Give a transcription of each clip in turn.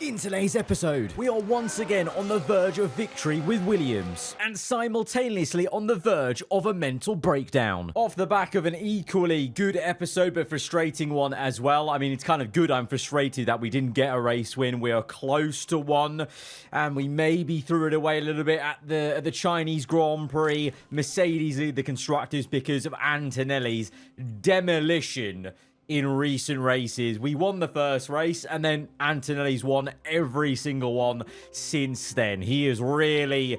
In today's episode, we are once again on the verge of victory with Williams, and simultaneously on the verge of a mental breakdown. Off the back of an equally good episode, but frustrating one as well. I mean, it's kind of good I'm frustrated that we didn't get a race win. We are close to one, and we maybe threw it away a little bit at the Chinese Grand Prix. Mercedes lead the constructors because of Antonelli's demolition in recent races. We won the first race, and then Antonelli's won every single one since then. He is really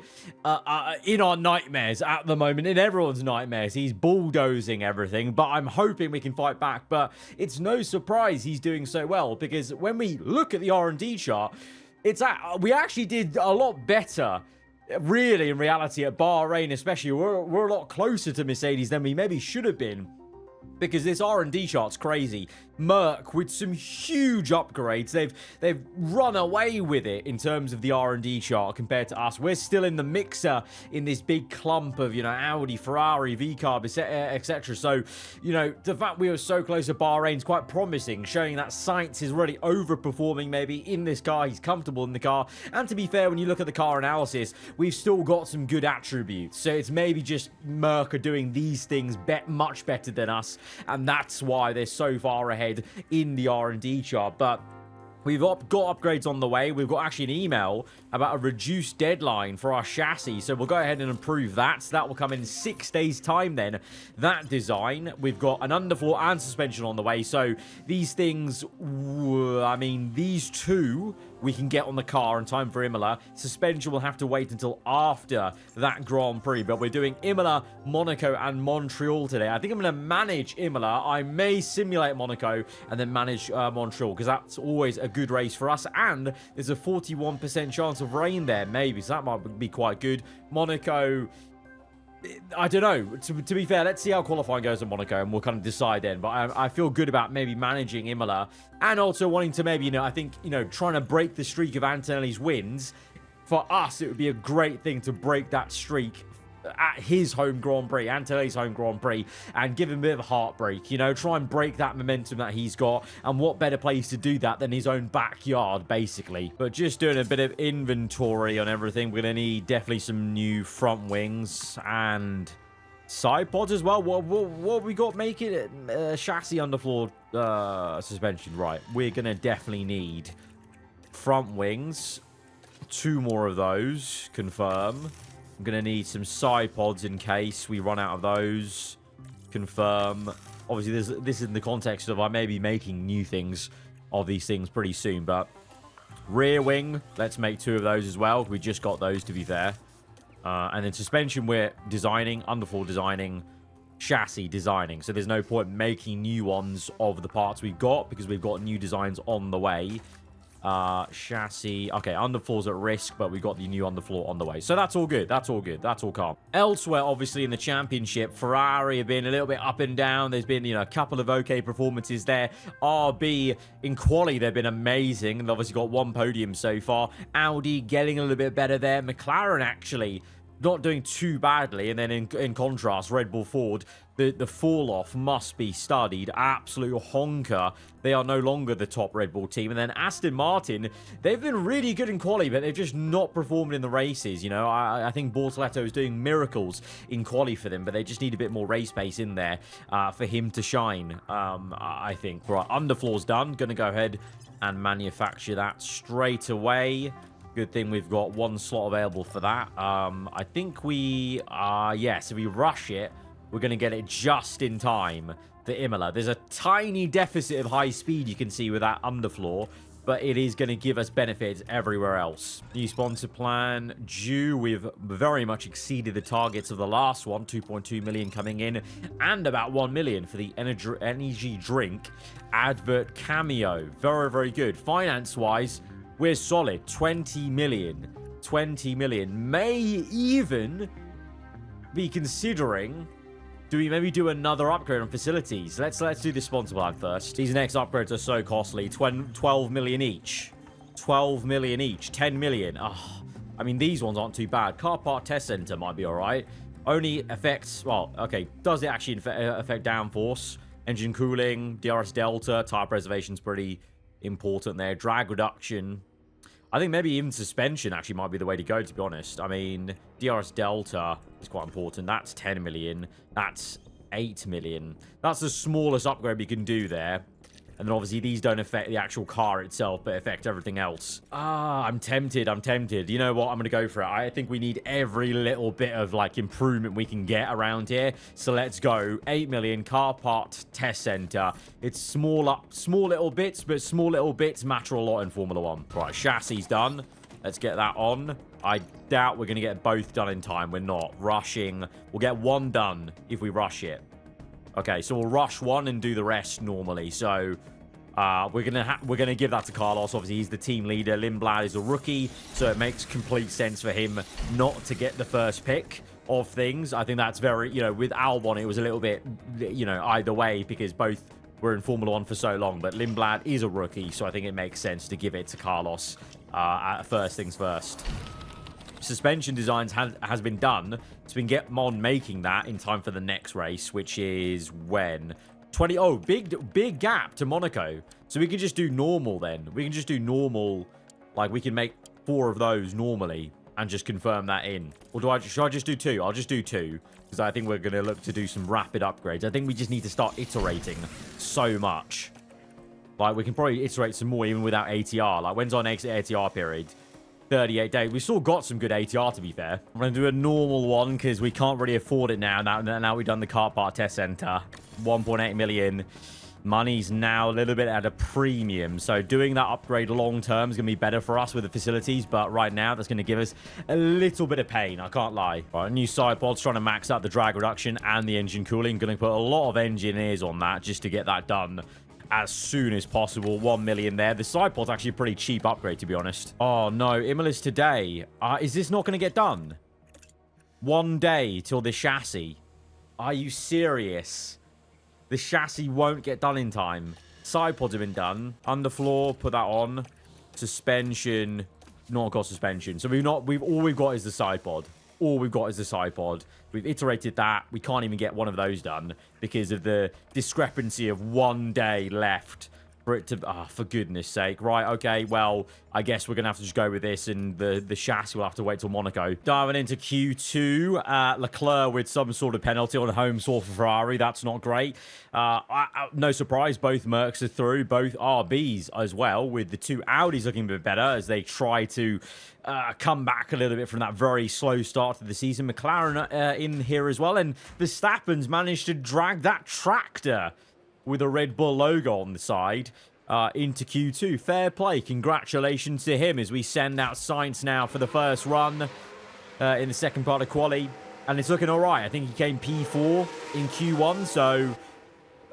in our nightmares at the moment, in everyone's nightmares. He's bulldozing everything, but I'm hoping we can fight back. But it's no surprise he's doing so well, because when we look at the R&D chart, we actually did a lot better, really, in reality, at Bahrain especially. We're a lot closer to Mercedes than we maybe should have been, because this R&D chart's crazy. Merc with some huge upgrades. They've run away with it in terms of the R&D chart compared to us. We're still in the mixer in this big clump of, Audi, Ferrari, VCarb, etc. So, the fact we were so close to Bahrain is quite promising, showing that Sainz is really overperforming maybe in this car. He's comfortable in the car. And to be fair, when you look at the car analysis, we've still got some good attributes. So it's maybe just Merc are doing these things much better than us, and that's why they're so far ahead in the R&D chart. But we've got upgrades on the way. We've got actually an email about a reduced deadline for our chassis, so we'll go ahead and improve that. So that will come in 6 days time then, that design. We've got an underfloor and suspension on the way, so these things, I mean, these two we can get on the car in time for Imola. Suspension will have to wait until after that Grand Prix, but we're doing Imola, Monaco, and Montreal today. I think I'm going to manage Imola. I may simulate Monaco and then manage Montreal, because that's always a good race for us, and there's a 41% chance of rain there, maybe, so that might be quite good. Monaco, I don't know. To be fair, let's see how qualifying goes at Monaco, and we'll kind of decide then. But I feel good about maybe managing Imola, and also wanting to maybe, I think, trying to break the streak of Antonelli's wins. For us, it would be a great thing to break that streak at his home Grand Prix, Antonelli's home Grand Prix, and give him a bit of a heartbreak, try and break that momentum that he's got. And what better place to do that than his own backyard, basically. But just doing a bit of inventory on everything. We're going to need definitely some new front wings and side pods as well. What we got making it? Chassis underfloor suspension, right. We're going to definitely need front wings. 2 more of those, confirm. I'm going to need some side pods in case we run out of those. Confirm. Obviously, this is in the context of I may be making new things of these things pretty soon. But rear wing, let's make 2 of those as well. We just got those, to be fair. And then suspension, we're designing. Underfloor designing. Chassis designing. So there's no point making new ones of the parts we've got, because we've got new designs on the way. Chassis, okay, underfloor's at risk, but we got the new underfloor on the way, so that's all good. That's all calm. Elsewhere, obviously, in the championship, Ferrari have been a little bit up and down. There's been, a couple of okay performances there. RB in quali, they've been amazing, and obviously got 1 podium so far. Audi getting a little bit better there. McLaren actually not doing too badly, and then in contrast, Red Bull Ford, the fall off must be studied. Absolute honker. They are no longer the top Red Bull team. And then Aston Martin, they've been really good in quali, but they've just not performed in the races. I think Bortoleto is doing miracles in quali for them, but they just need a bit more race pace in there for him to shine, I think. Right, underfloor's done. Gonna go ahead and manufacture that straight away. Good thing we've got 1 slot available for that. I think we if we rush it, we're going to get it just in time for Imola. There's a tiny deficit of high speed you can see with that underfloor, but it is going to give us benefits everywhere else. New sponsor plan due. We've very much exceeded the targets of the last one. 2.2 million coming in, and about 1 million for the energy drink advert cameo. Very, very good. Finance-wise, we're solid. 20 million. 20 million. May even be considering, do we maybe do another upgrade on facilities? Let's do the sponsor plan first. These next upgrades are so costly. 12 million each. 12 million each. 10 million. Oh, I mean, these ones aren't too bad. Car part test center might be all right. Only affects, well, okay. Does it actually affect downforce? Engine cooling, DRS delta, tire preservation's pretty important there. Drag reduction. I think maybe even suspension actually might be the way to go, to be honest. I mean, DRS Delta is quite important. That's 10 million. That's 8 million. That's the smallest upgrade we can do there. And then obviously these don't affect the actual car itself, but affect everything else. I'm tempted. I'm tempted. You know what? I'm going to go for it. I think we need every little bit of, like, improvement we can get around here. So let's go. 8 million car part test center. It's small little bits, but small little bits matter a lot in Formula 1. Right, chassis done. Let's get that on. I doubt we're going to get both done in time. We're not. Rushing. We'll get one done if we rush it. Okay, so we'll rush one and do the rest normally. So we're gonna give that to Carlos. Obviously, he's the team leader. Lindblad is a rookie, so it makes complete sense for him not to get the first pick of things. I think that's very, you know, with Albon, it was a little bit, you know, either way because both were in Formula 1 for so long. But Lindblad is a rookie, so I think it makes sense to give it to Carlos first things first. Suspension designs has been done, so we can get on making that in time for the next race, which is when 20. Oh, big gap to Monaco. So we can just do normal then. We can just do normal, like we can make 4 of those normally and just confirm that in. Or should I just do 2? I'll just do 2 because I think we're going to look to do some rapid upgrades. I think we just need to start iterating so much. Like we can probably iterate some more even without ATR. Like when's our next ATR period? 38 days. We've still got some good ATR, to be fair. I'm going to do a normal one because we can't really afford it now. Now we've done the car part test center. 1.8 million. Money's now a little bit at a premium. So doing that upgrade long term is going to be better for us with the facilities. But right now, that's going to give us a little bit of pain. I can't lie. Right, new side pods trying to max out the drag reduction and the engine cooling. Going to put a lot of engineers on that just to get that done as soon as possible. 1 million there. The side pod's actually a pretty cheap upgrade, to be honest. Oh, no. Imola's today. Is this not going to get done? 1 day till the chassis. Are you serious? The chassis won't get done in time. Side pods have been done. Underfloor, put that on. Suspension. Not got suspension. So all we've got is the side pod. All we've got is the side pod. We've iterated that. We can't even get one of those done because of the discrepancy of 1 day left for it to... Ah, for goodness sake. Right, okay, well, I guess we're going to have to just go with this, and the chassis will have to wait till Monaco. Diving into Q2. Leclerc with some sort of penalty on home soil for Ferrari. That's not great. No surprise, both Mercs are through. Both RBs as well, with the 2 Audis looking a bit better as they try to come back a little bit from that very slow start to the season. McLaren in here as well, and Verstappen's managed to drag that tractor with a Red Bull logo on the side into Q2. Fair play. Congratulations to him as we send out Sainz now for the first run in the second part of quali. And it's looking all right. I think he came P4 in Q1. So,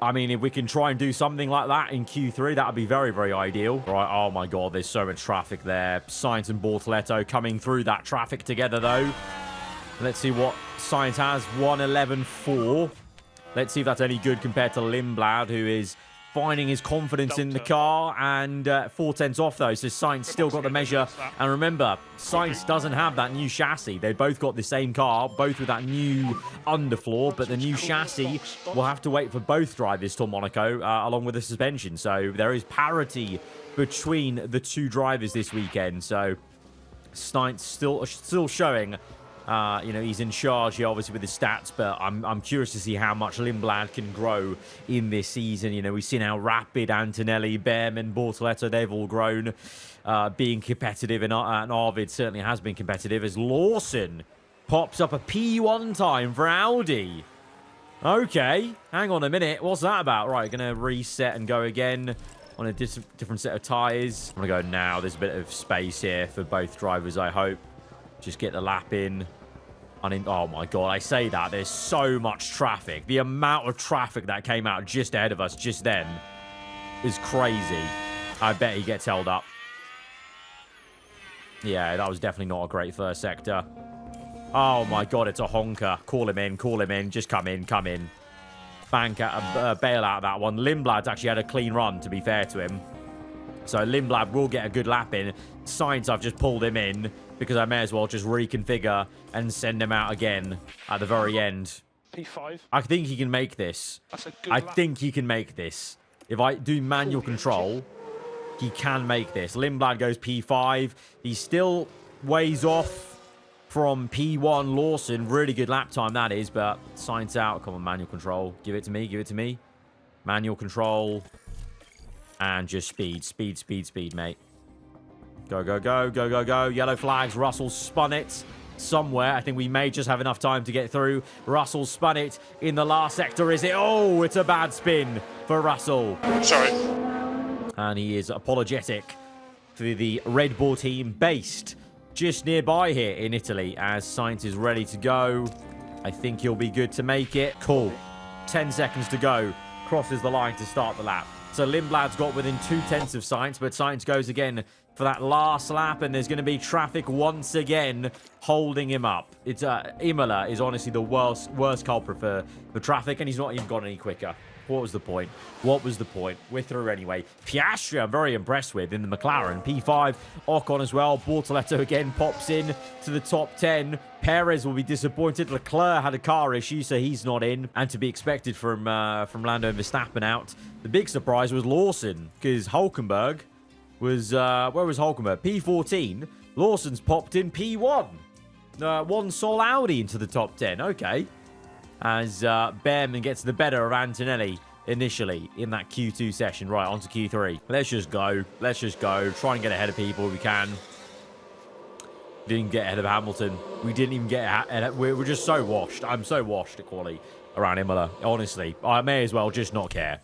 I mean, if we can try and do something like that in Q3, that would be very, very ideal. Right, oh my God, there's so much traffic there. Sainz and Bortoleto coming through that traffic together, though. Let's see what Sainz has. 1:11.4. Let's see if that's any good compared to Lindblad, who is finding his confidence in the car. And 4/10 off, though, so Sainz still got the measure. And remember, Sainz doesn't have that new chassis. They both got the same car, both with that new underfloor. But the new chassis will have to wait for both drivers till Monaco, along with the suspension. So there is parity between the 2 drivers this weekend. So Sainz still showing... you know, he's in charge here, obviously, with his stats, but I'm curious to see how much Lindblad can grow in this season. You know, we've seen how rapid Antonelli, Behrman, Bortoleto, they've all grown, being competitive, and Arvid certainly has been competitive, as Lawson pops up a P1 time for Audi. Okay, hang on a minute. What's that about? Right, going to reset and go again on a different set of tyres. I'm going to go now. There's a bit of space here for both drivers, I hope. Just get the lap in. Oh my God, I say that. There's so much traffic. The amount of traffic that came out just ahead of us just then is crazy. I bet he gets held up. Yeah, that was definitely not a great first sector. Oh my God, it's a honker. Call him in, call him in. Just come in, come in. Bank out, bail out that one. Lindblad's actually had a clean run, to be fair to him. So Lindblad will get a good lap in. Sainz, I've just pulled him in because I may as well just reconfigure and send him out again at the very end. P5. I think he can make this. That's a good I lap. think he can make this. If I do manual control, he can make this. Lindblad goes P5. He's still ways off from P1 Lawson. Really good lap time, that is, but Sainz out. Come on, manual control. Give it to me. Give it to me. Manual control. And just speed. Speed, speed, speed, mate. Go, go, go, go, go, go. Yellow flags. Russell spun it somewhere. I think we may just have enough time to get through. Russell spun it in the last sector. Is it? Oh, it's a bad spin for Russell. Sorry. And he is apologetic for the Red Bull team based just nearby here in Italy as Sainz is ready to go. I think he'll be good to make it. Cool. 10 seconds to go. Crosses the line to start the lap. So Lindblad's got within 2/10 of Sainz, but Sainz goes again for that last lap, and there's going to be traffic once again holding him up. It's Imola is honestly the worst culprit for traffic, and he's not even gone any quicker. What was the point? What was the point? We're through anyway. Piastri, I'm very impressed with in the McLaren. P5, Ocon as well. Bortoleto again pops in to the top 10. Perez will be disappointed. Leclerc had a car issue, so he's not in. And to be expected from Lando and Verstappen out. The big surprise was Lawson, because Hulkenberg was... where was Hulkenberg? P14. Lawson's popped in P1. One sole Audi into the top 10. Okay. As Behrman gets the better of Antonelli initially in that Q2 session. Right, on to Q3. Let's just go. Let's just go. Try and get ahead of people if we can. Didn't get ahead of Hamilton. We didn't even get ahead. We're just so washed. I'm so washed at quali around Imola. Honestly, I may as well just not care.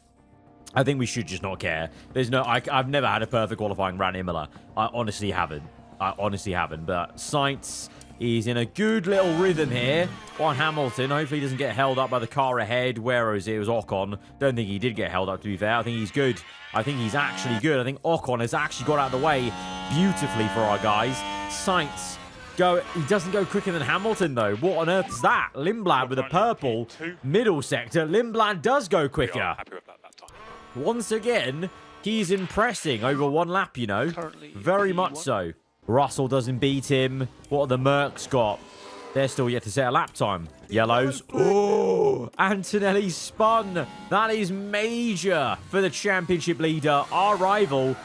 I think we should just not care. There's no... I've never had a perfect qualifying around Imola. I honestly haven't. But Sainz... He's in a good little rhythm here on Hamilton. Hopefully he doesn't get held up by the car ahead. Where is it? It was Ocon. Don't think he did get held up, to be fair. I think he's good. I think he's actually good. I think Ocon has actually got out of the way beautifully for our guys. Sainz, he doesn't go quicker than Hamilton, though. What on earth is that? Lindblad with a purple middle sector. Lindblad does go quicker. Once again, he's impressing over one lap, you know. Very much so. Russell doesn't beat him. What have the Mercs got? They're still yet to set a lap time. Yellows. Oh, Antonelli spun. That is major for the championship leader, our rival.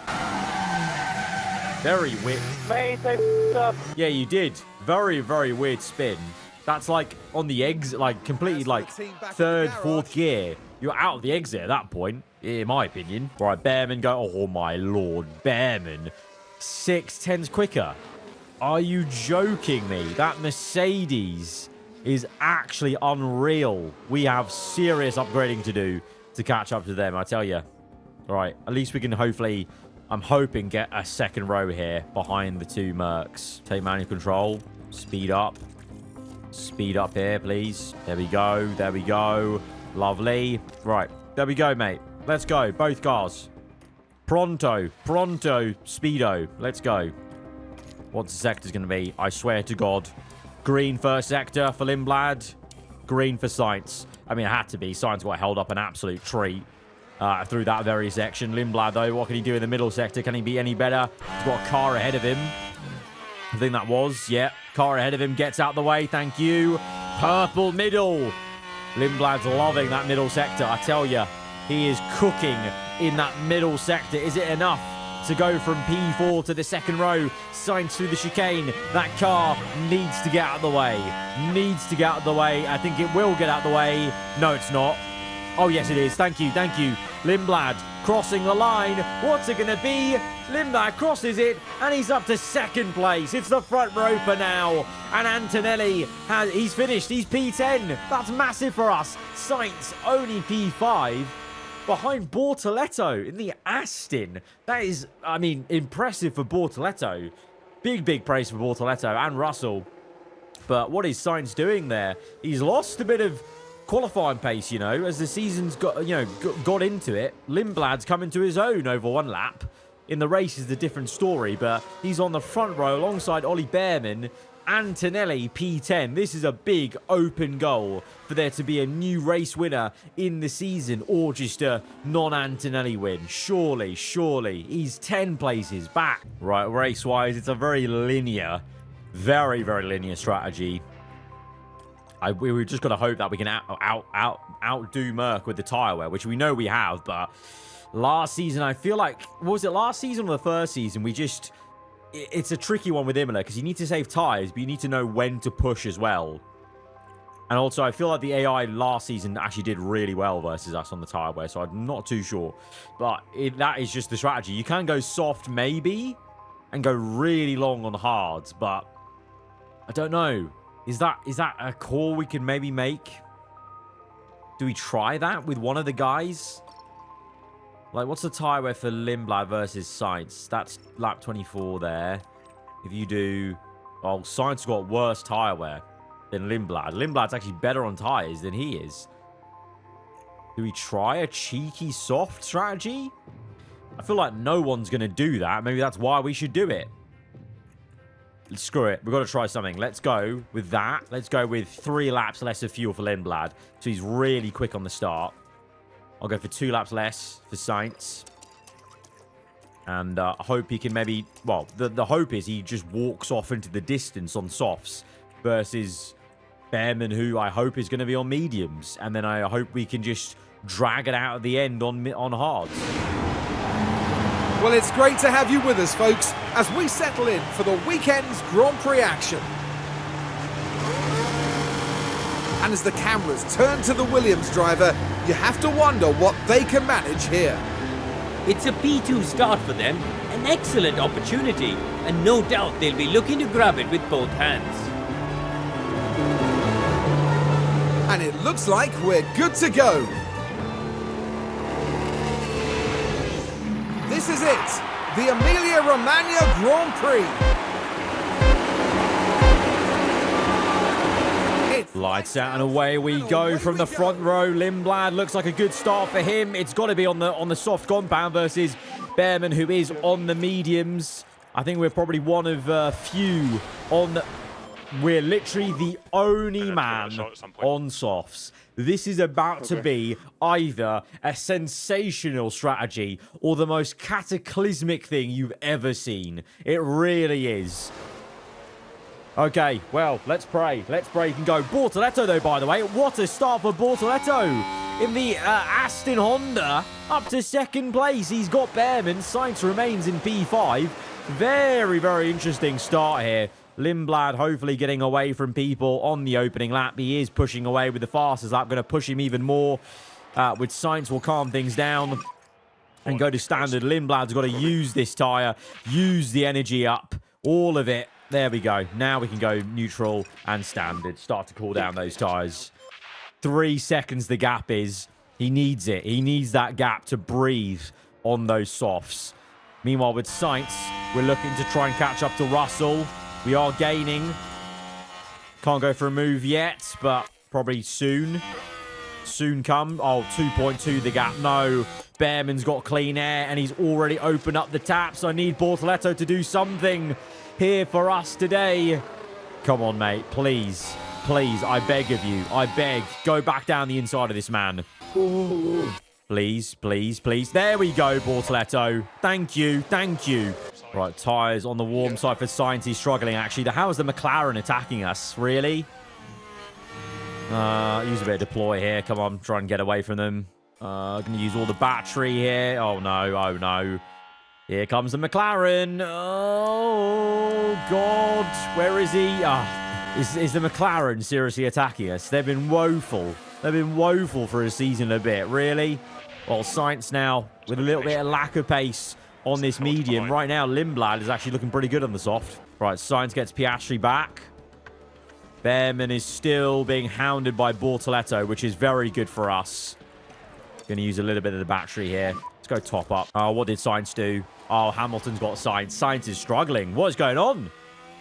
Very weird. Mate, I f***ed up. Yeah, you did. Very, very weird spin. That's like on the exit, like completely like third, fourth gear. You're out of the exit at that point, in my opinion. Right, Behrman go. Oh, my Lord. Behrman. 6/10 quicker. Are you joking me? That Mercedes is actually unreal. We have serious upgrading to do to catch up to them, I tell you. All right, at least we can hopefully, I'm hoping, get a second row here behind the two Mercs. Take manual control. Speed up. Speed up here, please. There we go. There we go. Lovely. Right, there we go, mate. Let's go. Both cars. Pronto, speedo. Let's go. What's the sector's going to be? I swear to God. Green first sector for Lindblad. Green for Sainz. I mean, it had to be. Sainz got held up an absolute treat through that very section. Lindblad, though, what can he do in the middle sector? Can he be any better? He's got a car ahead of him. I think that was. Yeah, car ahead of him. Gets out the way. Thank you. Purple middle. Lindblad's loving that middle sector. I tell you, he is cooking in that middle sector. Is it enough to go from P4 to the second row? Sainz through the chicane. That car needs to get out of the way. Needs to get out of the way. I think it will get out of the way. No, it's not. Oh, yes, it is. Thank you. Thank you. Lindblad crossing the line. What's it going to be? Lindblad crosses it, and he's up to second place. It's the front row for now. And Antonelli, he's finished. He's P10. That's massive for us. Sainz only P5. Behind Bortoleto in the Aston. That is, I mean, impressive for Bortoleto. Big praise for Bortoleto and Russell. But what is Sainz doing there? He's lost a bit of qualifying pace, you know, as the season's got into it. Lindblad's coming to his own over one lap. In the race is the different story, but he's on the front row alongside Ollie Behrman. Antonelli P10. This is a big open goal for there to be a new race winner in the season, or just a non-Antonelli win. Surely. He's 10 places back. Right, race-wise, it's a very linear, very linear strategy. We just got to hope that we can outdo Merc with the tyre wear, which we know we have, but last season, I feel like, what was it, last season or the first season? It's a tricky one with Imola because you need to save tires, but you need to know when to push as well. And also, I feel like the AI last season actually did really well versus us on the tire wear, so I'm not too sure. But that is just the strategy. You can go soft, maybe, and go really long on hards, but I don't know. Is that a call we can maybe make? Do we try that with one of the guys? Like, what's the tire wear for Lindblad versus Sainz? That's lap 24 there. If you do... Well, Sainz got worse tire wear than Lindblad. Lindblad's actually better on tires than he is. Do we try a cheeky soft strategy? I feel like no one's going to do that. Maybe that's why we should do it. Screw it. We've got to try something. Let's go with that. Let's go with 3 laps less of fuel for Lindblad. So he's really quick on the start. I'll go for 2 laps less for Sainz. And I hope he can maybe... Well, the hope is he just walks off into the distance on softs versus Behrman, who I hope is going to be on mediums. And then I hope we can just drag it out at the end on hards. Well, it's great to have you with us, folks, as we settle in for the weekend's Grand Prix action. And as the cameras turn to the Williams driver, you have to wonder what they can manage here. It's a P2 start for them, an excellent opportunity, and no doubt they'll be looking to grab it with both hands. And it looks like we're good to go. This is it, the Emilia-Romagna Grand Prix. Lights out and away we go from the front row. Lindblad looks like a good start for him. It's got to be on the soft compound versus Behrman, who is on the mediums. I think we're probably one of few on... We're literally the only man on softs. This is about to be either a sensational strategy or the most cataclysmic thing you've ever seen. It really is. Okay, well, let's pray. Let's pray he can go. Bortoleto, though, by the way. What a start for Bortoleto. In the Aston Honda, up to second place. He's got Behrman. Sainz remains in P5. Very, very interesting start here. Lindblad hopefully getting away from people on the opening lap. He is pushing away with the fastest lap. Going to push him even more. With Sainz will calm things down and go to standard. Lindblad's got to use this tyre. Use the energy up. All of it. There we go. Now we can go neutral and standard. Start to cool down those tyres. 3 seconds the gap is. He needs it. He needs that gap to breathe on those softs. Meanwhile, with Sainz, we're looking to try and catch up to Russell. We are gaining. Can't go for a move yet, but probably soon. Soon come. Oh, 2.2 the gap. No. Behrman's got clean air, and he's already opened up the taps. I need Bortoleto to do something here for us today. Come on, mate. Please. Please, I beg of you. I beg. Go back down the inside of this man. Ooh. Please, please, please. There we go, Bortoleto. Thank you. Thank you. Right, tyres on the warm side for Sainz. He's struggling, actually. How is the McLaren attacking us? Really? Use a bit of deploy here. Come on, try and get away from them. Going to use all the battery here. Oh, no. Oh, no. Here comes the McLaren. Oh, God. Where is he? Is the McLaren seriously attacking us? They've been woeful. They've been woeful for a season and a bit. Really? Well, Sainz now with a little bit of lack of pace on this medium. Right now, Lindblad is actually looking pretty good on the soft. Right, Sainz gets Piastri back. Behrman is still being hounded by Bortoleto, which is very good for us. Going to use a little bit of the battery here. Let's go top up. Oh, what did Sainz do? Oh, Hamilton's got Sainz. Sainz is struggling. What is going on?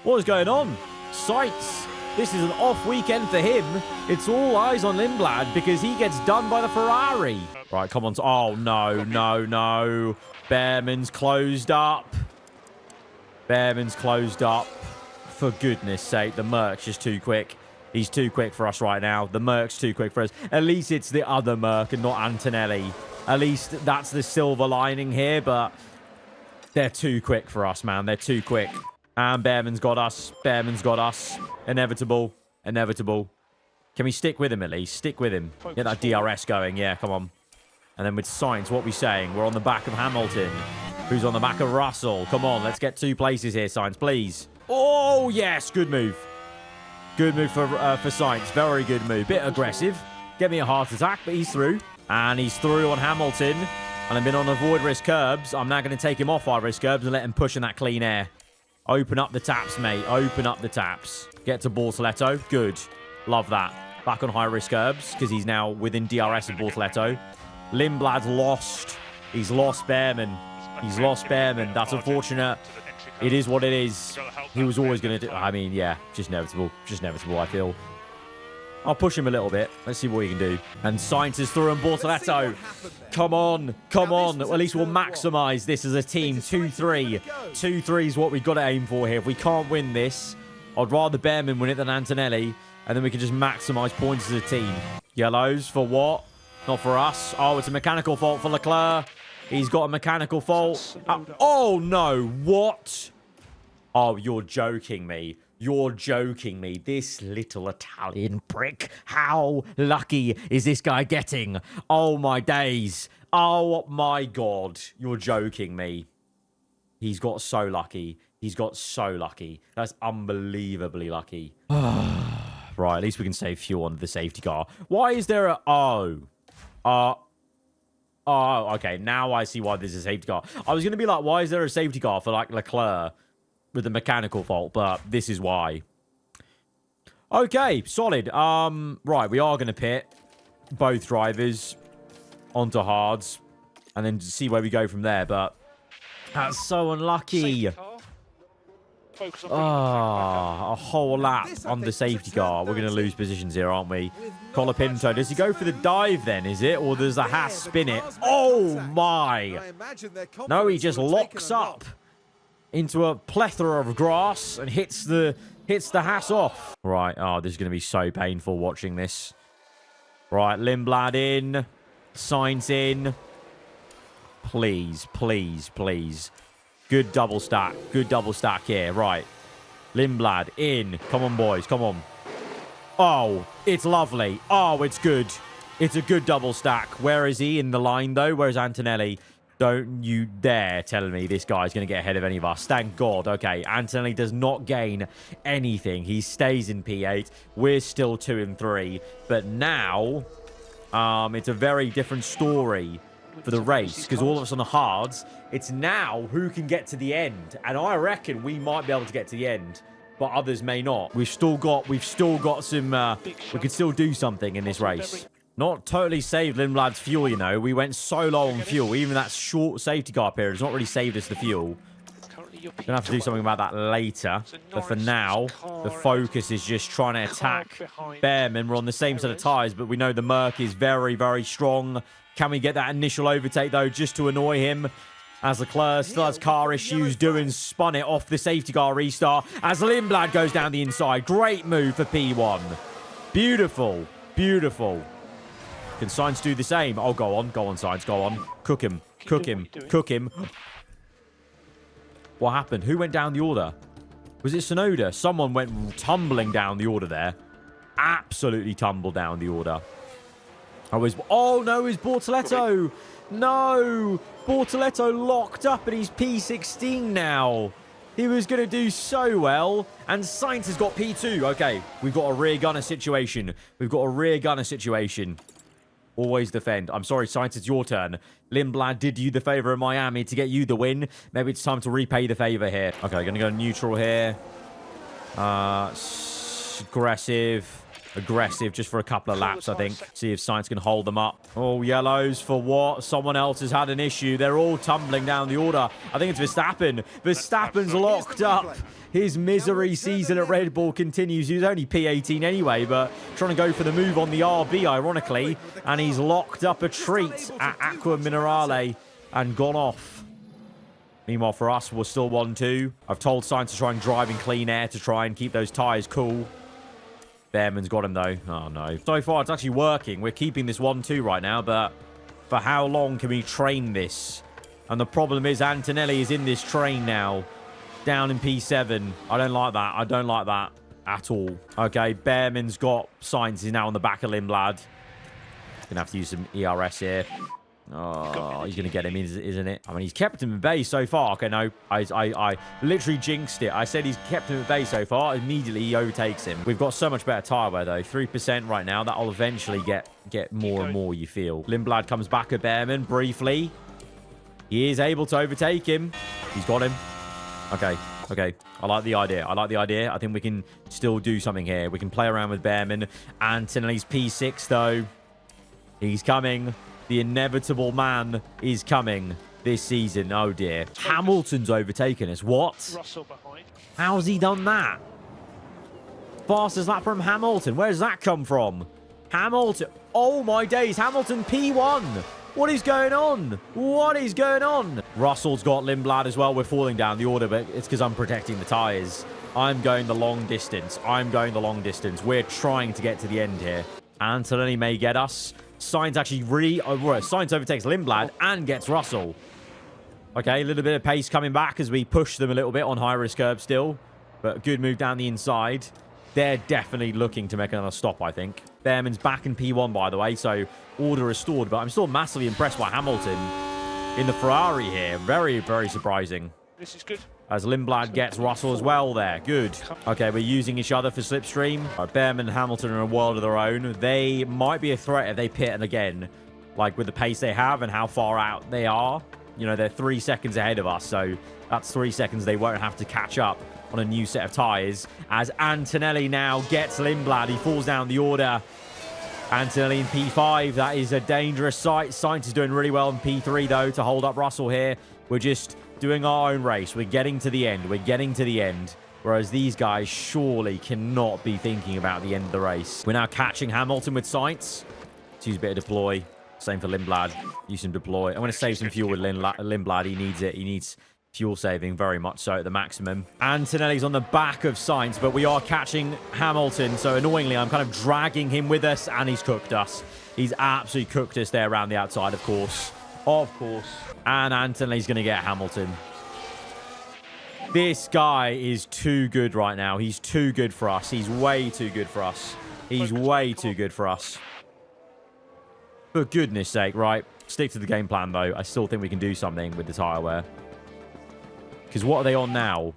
What is going on? Sainz, this is an off weekend for him. It's all eyes on Lindblad because he gets done by the Ferrari. Right, come on. Oh, no, no, no. Behrman's closed up. Behrman's closed up. For goodness sake, the Merc's just too quick. He's too quick for us right now. The Merc's too quick for us. At least it's the other Merc and not Antonelli. At least that's the silver lining here, but they're too quick for us, man. They're too quick. And Behrman's got us. Behrman's got us. Inevitable. Inevitable. Can we stick with him at least? Stick with him. Get that DRS going. Yeah, come on. And then with Sainz, what are we saying? We're on the back of Hamilton. Who's on the back of Russell? Come on, let's get 2 places here, Sainz, please. Oh, yes, good move. Good move for Sainz. Very good move. Bit aggressive. Get me a heart attack, but he's through. And he's through on Hamilton. And I've been on avoid risk curbs. I'm now going to take him off our risk curbs and let him push in that clean air. Open up the taps, mate. Open up the taps. Get to Bortoletto. Good. Love that. Back on high risk curbs because he's now within DRS of Bortoletto. Lindblad's lost. He's lost Behrman. He's lost Behrman. That's unfortunate. It is what it is. He was always going to do... I mean, yeah, just inevitable. Just inevitable, I feel. I'll push him a little bit. Let's see what he can do. And Sainz is through on Bortoletto. Come on. Come on. At least we'll maximize this as a team. 2-3. 2-3 is what we've got to aim for here. If we can't win this, I'd rather Behrman win it than Antonelli. And then we can just maximize points as a team. Yellows for what? Not for us. Oh, it's a mechanical fault for Leclerc. He's got a mechanical fault. Oh, no. What? Oh, you're joking me. You're joking me. This little Italian prick. How lucky is this guy getting? Oh, my days. Oh, my God. You're joking me. He's got so lucky. He's got so lucky. That's unbelievably lucky. Right, at least we can save fuel on the safety car. Why is there a... Oh, okay. Now I see why there's a safety car. I was going to be like, why is there a safety car for, like, Leclerc with a mechanical fault? But this is why. Okay, solid. Right, we are going to pit both drivers onto hards and then see where we go from there. But that's so unlucky. A whole lap on the safety car. We're going to lose positions here, aren't we? Colapinto. Does he go for the dive then, is it? Or does the Haas spin it? Oh, my. No, he just locks up into a plethora of grass and hits the Haas off. Right. Oh, this is going to be so painful watching this. Right. Lindblad in. Sainz in. Please, please, please. Good double stack. Good double stack here. Right. Lindblad in. Come on, boys. Come on. Oh, it's lovely. Oh, it's good. It's a good double stack. Where is he in the line, though? Where's Antonelli? Don't you dare tell me this guy's going to get ahead of any of us. Thank God. Okay, Antonelli does not gain anything. He stays in P8. We're still 2 and 3. But now, it's a very different story for the race, because all of us on the hards, it's now who can get to the end, and I reckon we might be able to get to the end, but others may not. We've still got some we could still do something in this race. Not totally saved Lindblad's fuel, you know. We went so low on fuel. Even that short safety car period has not really saved us the fuel. Gonna have to do something about that later. But for now, the focus is just trying to attack Behrman. We're on the same set of tyres, but we know the Merc is very, very strong. Can we get that initial overtake, though, just to annoy him? As Leclerc still has car issues, doing spun it off the safety car restart. As Lindblad goes down the inside. Great move for P1. Beautiful. Beautiful. Can Sainz do the same? Oh, go on. Go on, Sainz. Go on. Cook him. Cook him. Cook him. What happened? Who went down the order? Was it Tsunoda? Someone went tumbling down the order there. Absolutely tumbled down the order. Oh, no, it's Bortoletto. No. Bortoletto locked up and he's P16 now. He was going to do so well. And Sainz has got P2. Okay, we've got a rear gunner situation. We've got a rear gunner situation. Always defend. I'm sorry, Sainz, it's your turn. Lindblad did you the favor in Miami to get you the win. Maybe it's time to repay the favor here. Okay, going to go neutral here. Aggressive just for a couple of laps, I think. See if Sainz can hold them up. Oh, yellows for what? Someone else has had an issue. They're all tumbling down the order. I think it's Verstappen. Verstappen's locked up. His misery season at Red Bull continues. He was only P18 anyway, but trying to go for the move on the RB, ironically. And he's locked up a treat at Aqua Minerale and gone off. Meanwhile, for us, we're still 1-2. I've told Sainz to try and drive in clean air to try and keep those tyres cool. Behrman's got him, though. Oh, no. So far, it's actually working. We're keeping this 1-2 right now, but for how long can we train this? And the problem is Antonelli is in this train now. Down in P7. I don't like that. I don't like that at all. Okay, Behrman's got Sainz. He's now on the back of Lindblad. Gonna have to use some ERS here. Oh, he's going to get him, isn't it? I mean, he's kept him at bay so far. Okay, no. I literally jinxed it. I said he's kept him at bay so far. Immediately, he overtakes him. We've got so much better tyre wear, though. 3% right now. That'll eventually get more and more, you feel. Lindblad comes back at Behrman briefly. He is able to overtake him. He's got him. Okay. I like the idea. I think we can still do something here. We can play around with Behrman. Antonelli's P6, though. He's coming. The inevitable man is coming this season. Oh, dear. Hamilton's overtaken us. What? Russell behind. How's he done that? Fastest lap from Hamilton. Where's that come from? Hamilton. Oh, my days. Hamilton P1. What is going on? What is going on? Russell's got Lindblad as well. We're falling down the order, but it's because I'm protecting the tyres. I'm going the long distance. We're trying to get to the end here. Antonelli may get us. Sainz actually Sainz overtakes Lindblad and gets Russell. Okay, a little bit of pace coming back as we push them a little bit on high-risk curb still. But good move down the inside. They're definitely looking to make another stop, I think. Behrman's back in P1, by the way, so order restored. But I'm still massively impressed by Hamilton in the Ferrari here. Very, very surprising. This is good. As Lindblad gets Russell as well there. Good. Okay, we're using each other for slipstream. Behrman and Hamilton are in a world of their own. They might be a threat if they pit and again, like with the pace they have and how far out they are. You know, they're 3 seconds ahead of us, so that's 3 seconds they won't have to catch up on a new set of tyres. As Antonelli now gets Lindblad. He falls down the order. Antonelli in P5. That is a dangerous sight. Sainz is doing really well in P3, though, to hold up Russell here. We're just doing our own race. We're getting to the end. Whereas these guys surely cannot be thinking about the end of the race. We're now catching Hamilton with Sainz. Let's use a bit of deploy. Same for Lindblad. Use some deploy. I'm going to save some fuel with Lindblad. He needs it. He needs fuel saving very much so at the maximum. Antonelli's on the back of Sainz, but we are catching Hamilton. So annoyingly, I'm kind of dragging him with us, and he's cooked us. He's absolutely cooked us there around the outside, of course. And Antonelli's going to get Hamilton. This guy is too good right now. He's too good for us. He's way too good for us. For goodness sake, right? Stick to the game plan, though. I still think we can do something with the tyre wear. Because what are they on now?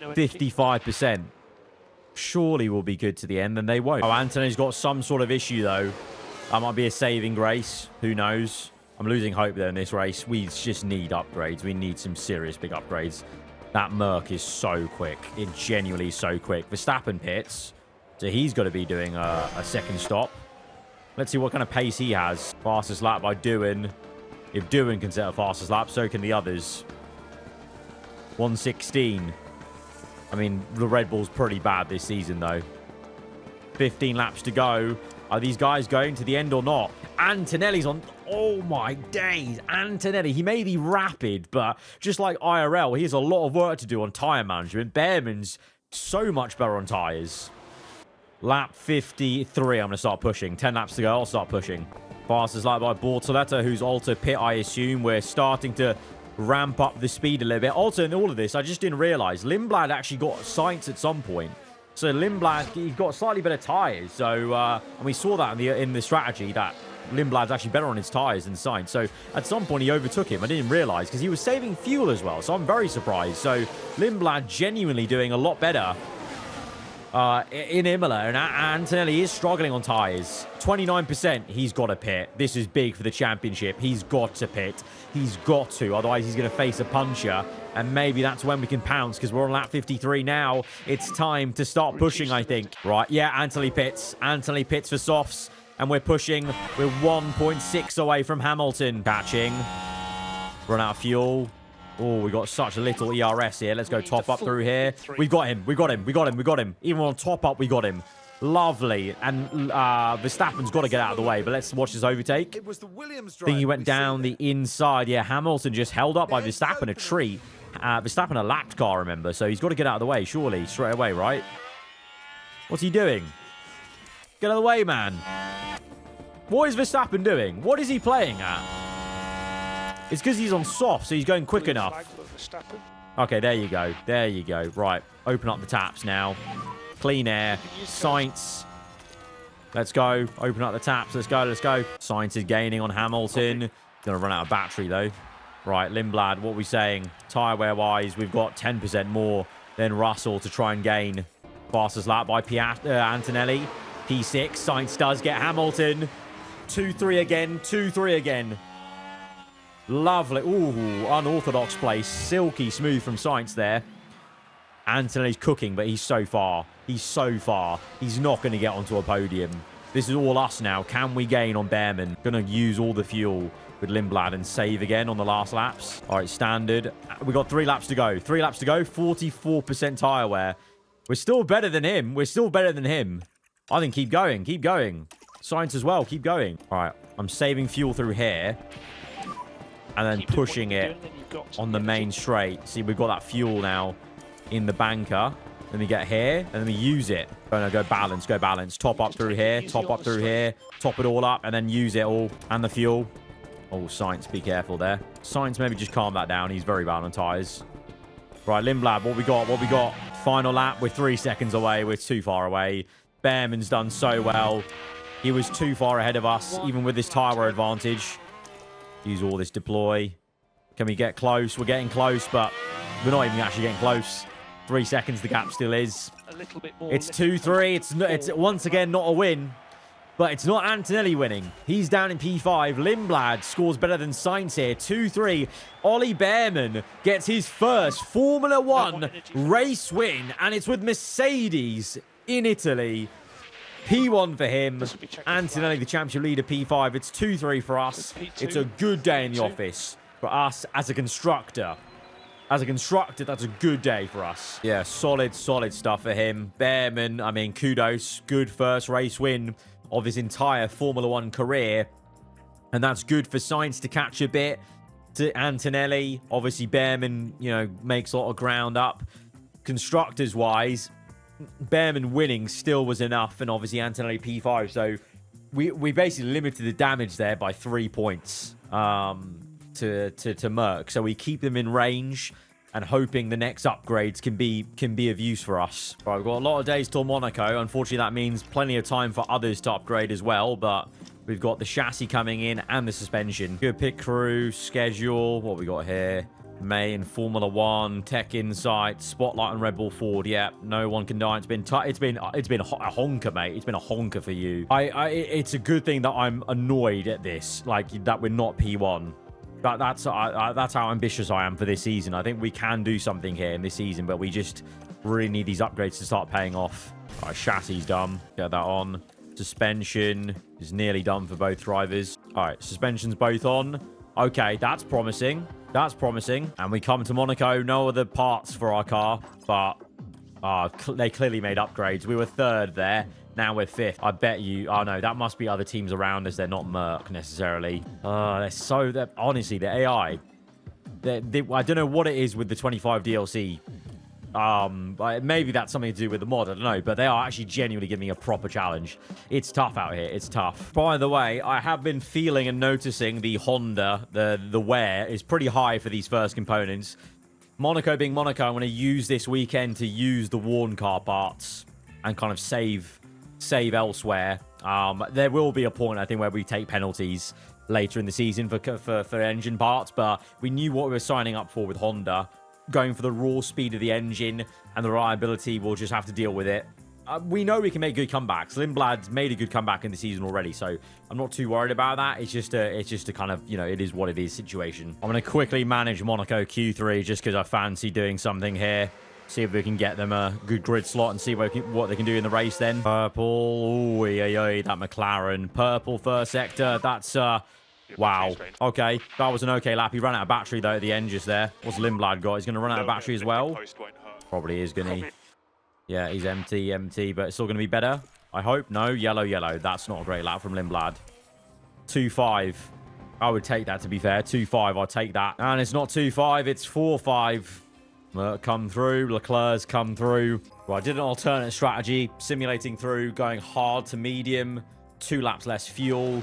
55%. Surely we'll be good to the end, and they won't. Oh, Antonelli's got some sort of issue, though. That might be a saving grace. Who knows? I'm losing hope there in this race. We just need upgrades. We need some serious big upgrades. That Merc is so quick. It genuinely is so quick. Verstappen pits. So he's got to be doing a second stop. Let's see what kind of pace he has. Fastest lap by Doohan. If Doohan can set a fastest lap, so can the others. 1:16. I mean, the Red Bull's pretty bad this season, though. 15 laps to go. Are these guys going to the end or not? Antonelli's on... Oh, my days. Antonelli, he may be rapid, but just like IRL, he has a lot of work to do on tyre management. Behrman's so much better on tyres. Lap 53, I'm going to start pushing. 10 laps to go, I'll start pushing. Fastest lap by Bortoleto, who's Alta pit, I assume. We're starting to ramp up the speed a little bit. Also, in all of this, I just didn't realise, Lindblad actually got Sainz at some point. So Lindblad, he's got slightly better tyres. So, and we saw that in the strategy, that Lindblad's actually better on his tyres than Sainz. So at some point he overtook him. I didn't realise because he was saving fuel as well. So I'm very surprised. So Lindblad genuinely doing a lot better in Imola. And Antonelli is struggling on tyres. 29%. He's got to pit. This is big for the championship. He's got to pit. He's got to. Otherwise he's going to face a puncher. And maybe that's when we can pounce because we're on lap 53 now. It's time to start pushing, I think. Right. Yeah, Antonelli pits. Antonelli pits for softs. And we're pushing. We're 1.6 away from Hamilton. Catching. Run out of fuel. Oh, we got such a little ERS here. Let's go top up through here. We've got him. We got him. Even on top up, we got him. Lovely. And Verstappen's got to get out of the way. But let's watch this overtake. It was the Williams drive. I think he went down the inside. Yeah, Hamilton just held up by Verstappen a treat. Verstappen a lapped car, remember. So he's got to get out of the way, surely. Straight away, right? What's he doing? Get out of the way, man. What is Verstappen doing? What is he playing at? It's because he's on soft, so he's going quick enough. Okay, there you go. There you go. Right. Open up the taps now. Clean air. Sainz. Let's go. Open up the taps. Let's go. Let's go. Sainz is gaining on Hamilton. Gonna run out of battery, though. Right, Lindblad, what are we saying? Tyre wear-wise, we've got 10% more than Russell to try and gain. Fastest lap by Antonelli. P6. Sainz does get Hamilton. 2-3 again. 2-3 again. Lovely. Ooh, unorthodox place. Silky smooth from Sainz there. Antonelli's cooking, but he's so far. He's so far. He's not going to get onto a podium. This is all us now. Can we gain on Behrman? Going to use all the fuel with Lindblad and save again on the last laps. All right, standard. We've got 3 laps to go. 3 laps to go. 44% tyre wear. We're still better than him. We're still better than him. I think keep going. Keep going. Sainz as well. Keep going. All right, I'm saving fuel through here. And then pushing it on the main straight. See, we've got that fuel now in the banker. Then we get here, and then we use it. Oh, no, go balance, go balance. Top up through here, top up through here, top it all up, and then use it all. And the fuel. Oh, Sainz, be careful there. Sainz, maybe just calm that down. He's very bad on tyres. Right, Lindblad, what we got? What we got? Final lap. We're 3 seconds away. We're too far away. Behrman's done so well. He was too far ahead of us, even with this tyre wear advantage. Use all this deploy. Can we get close? We're getting close, but we're not even actually getting close. 3 seconds, the gap still is. A little bit more. It's 2-3. It's once again not a win. But it's not Antonelli winning. He's down in P5. Lindblad scores better than Sainz here. 2-3. Ollie Behrman gets his first Formula 1 race win. And it's with Mercedes in Italy. P1 for him. Antonelli, the championship leader, P5. It's 2-3 for us. It's a good day in the office for us as a constructor. As a constructor, that's a good day for us. Yeah, solid stuff for him. Behrman, I mean, kudos. Good first race win of his entire Formula 1 career. And that's good for Sainz to catch a bit. To Antonelli, obviously Behrman, you know, makes a lot of ground up. Constructors-wise, Behrman winning still was enough. And obviously Antonelli P5. So we basically limited the damage there by 3 points to Merc. So we keep them in range and hoping the next upgrades can be of use for us. Right, we've got a lot of days till Monaco. Unfortunately, that means plenty of time for others to upgrade as well, but we've got the chassis coming in and the suspension. Good pit crew, schedule, what we got here? May in Formula 1, Tech Insight, Spotlight on Red Bull Ford. Yeah, no one can die. It's been a honker, mate. It's been a honker for you. It's a good thing that I'm annoyed at this, like that we're not P1. That's how ambitious I am for this season. I think we can do something here in this season, but we just really need these upgrades to start paying off. All right, chassis done. Get that on. Suspension is nearly done for both drivers. All right, suspension's both on. Okay, that's promising. That's promising. And we come to Monaco. No other parts for our car, but they clearly made upgrades. We were 3rd there. Now we're 5th. I bet you... Oh, no. That must be other teams around us. They're not Merc, necessarily. Honestly, the AI... I don't know what it is with the 25 DLC. Maybe that's something to do with the mod. I don't know. But they are actually genuinely giving me a proper challenge. It's tough out here. It's tough. By the way, I have been feeling and noticing the Honda, the wear, is pretty high for these first components. Monaco being Monaco, I'm going to use this weekend to use the worn car parts and kind of save elsewhere. There will be a point, I think, where we take penalties later in the season for engine parts, but we knew what we were signing up for with Honda. Going for the raw speed of the engine and the reliability, we'll just have to deal with it. We know we can make good comebacks. Lindblad's made a good comeback in the season already, so I'm not too worried about that. It's just a kind of, you know, it is what it is situation. I'm going to quickly manage Monaco Q3 just because I fancy doing something here. See if we can get them a good grid slot and see what they can do in the race then. Purple. That McLaren. Purple first sector. That's, wow. Okay. That was an okay lap. He ran out of battery, though, at the end just there. What's Lindblad got? He's going to run out of battery as well. Probably is going to. Yeah, he's empty, but it's still going to be better. I hope. No, yellow. That's not a great lap from Lindblad. 2.5. I would take that, to be fair. 2.5. I'll take that. And it's not 2.5. It's 4.5. Come through. Leclerc's come through. Well, I did an alternate strategy. Simulating through. Going hard to medium. 2 laps less fuel.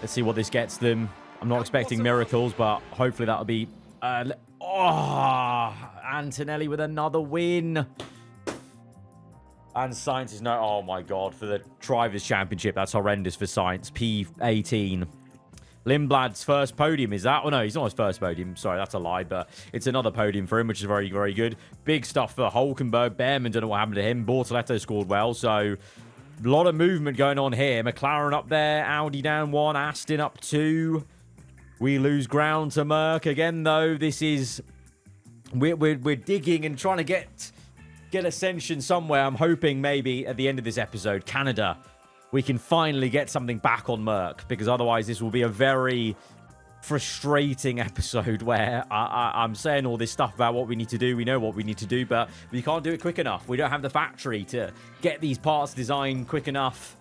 Let's see what this gets them. I'm not expecting miracles, but hopefully that'll be... Antonelli with another win. And Sainz is oh my God, for the Drivers' Championship. That's horrendous for Sainz. P18. Lindblad's first podium, is that? Oh, no, he's not his first podium. Sorry, that's a lie, but it's another podium for him, which is very, very good. Big stuff for Hulkenberg. Behrman, don't know what happened to him. Bortoletto scored well, so a lot of movement going on here. McLaren up there, Audi down 1, Aston up 2. We lose ground to Merc. Again, though, this is... We're digging and trying to get Ascension somewhere. I'm hoping maybe at the end of this episode, Canada, we can finally get something back on Merc, because otherwise this will be a very frustrating episode where I'm saying all this stuff about what we need to do. We know what we need to do, but we can't do it quick enough. We don't have the factory to get these parts designed quick enough.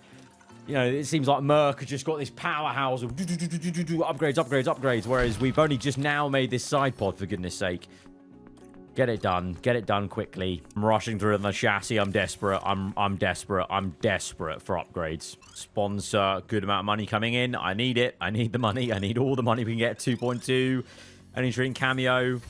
You know, it seems like Merc has just got this powerhouse of upgrades, whereas we've only just now made this side pod, for goodness sake. Get it done quickly. I'm rushing through the chassis. I'm desperate. I'm desperate for upgrades. Sponsor, good amount of money coming in. I need it. I need the money. I need all the money we can get. 2.2. Any drink cameo.